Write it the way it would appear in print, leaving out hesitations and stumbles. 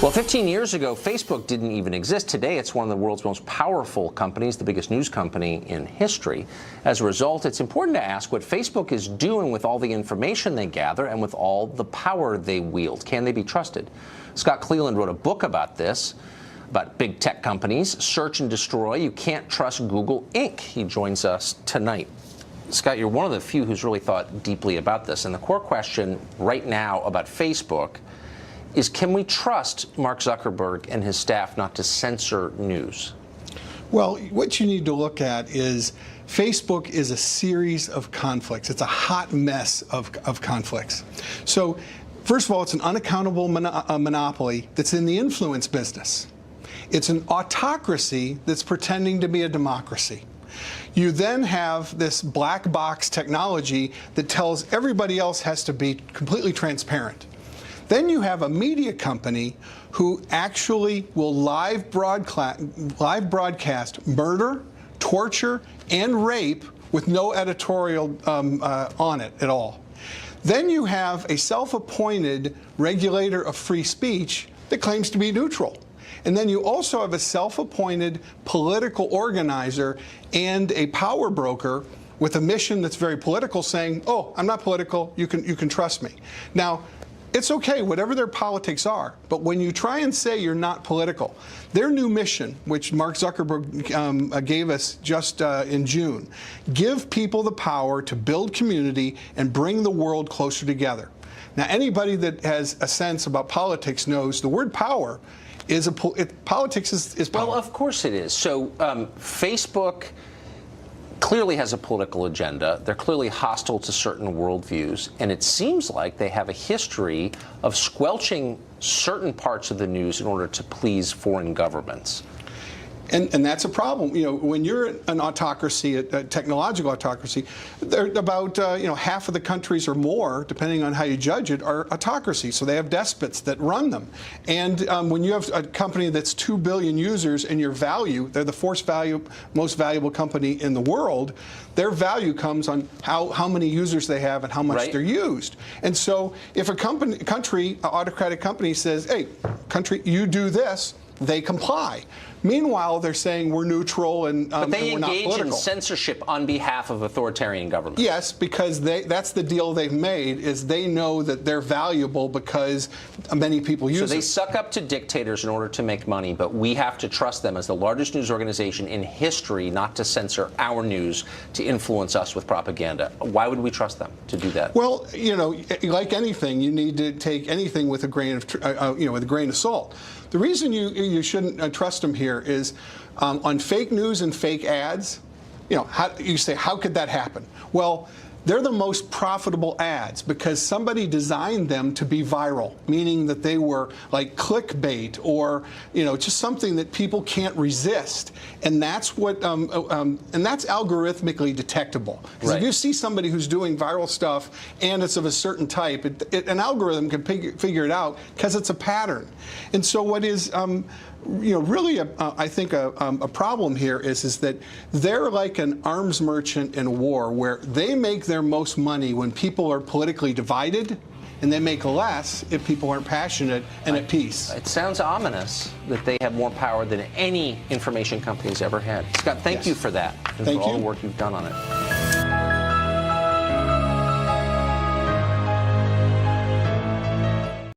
Well, 15 years ago, Facebook didn't even exist. Today, it's one of the world's most powerful companies, the biggest news company in history. As a result, it's important to ask what Facebook is doing with all the information they gather and with all the power they wield. Can they be trusted? Scott Cleland wrote a book about this, about big tech companies, search and destroy. You can't trust Google Inc. He joins us tonight. Scott, you're one of the few who's really thought deeply about this. And the core question right now about Facebook is, can we trust Mark Zuckerberg and his staff not to censor news? Well, what you need to look at is Facebook is a series of conflicts. It's a hot mess of conflicts. So, first of all, it's an unaccountable monopoly that's in the influence business. It's an autocracy that's pretending to be a democracy. You then have this black box technology that tells everybody else has to be completely transparent. Then you have a media company who actually will live broadcast murder, torture, and rape with no editorial on it at all. Then you have a self-appointed regulator of free speech that claims to be neutral. And then you also have a self-appointed political organizer and a power broker with a mission that's very political saying, oh, I'm not political, you can trust me. Now, it's okay, whatever their politics are, but when you try and say you're not political, their new mission, which Mark Zuckerberg gave us just in June, give people the power to build community and bring the world closer together. Now, anybody that has a sense about politics knows the word power is politics is power. Well, of course it is. So Facebook clearly has a political agenda. They're clearly hostile to certain worldviews, and it seems like they have a history of squelching certain parts of the news in order to please foreign governments. And that's a problem. You know, when you're an autocracy, a technological autocracy, about half of the countries or more, depending on how you judge it, are autocracies. So they have despots that run them. And when you have a company that's 2 billion users and your value, they're the most valuable company in the world, their value comes on how many users they have and how much they're used. And so if a country, an autocratic company says, hey, country, you do this, they comply. Meanwhile, they're saying we're neutral and but they and we're not political. engage in censorship on behalf of authoritarian governments. Yes, because that's the deal they've made, is they know that they're valuable because many people use it. So they suck up to dictators in order to make money, but we have to trust them as the largest news organization in history not to censor our news, to influence us with propaganda. Why would we trust them to do that? Well, you know, like anything, you need to take anything with a grain of with a grain of salt. The reason you shouldn't trust them here is on fake news and fake ads. You know, you say, how could that happen? Well, they're the most profitable ads because somebody designed them to be viral, meaning that they were like clickbait or just something that people can't resist, and that's what and that's algorithmically detectable. Because if you see somebody who's doing viral stuff and it's of a certain type, an algorithm can figure it out because it's a pattern. And so what is really, I think a problem here is that they're like an arms merchant in war, where they make their most money when people are politically divided, and they make less if people aren't passionate and at peace. It sounds ominous that they have more power than any information company's ever had. Scott, thank you for that, and for all the work you've done on it.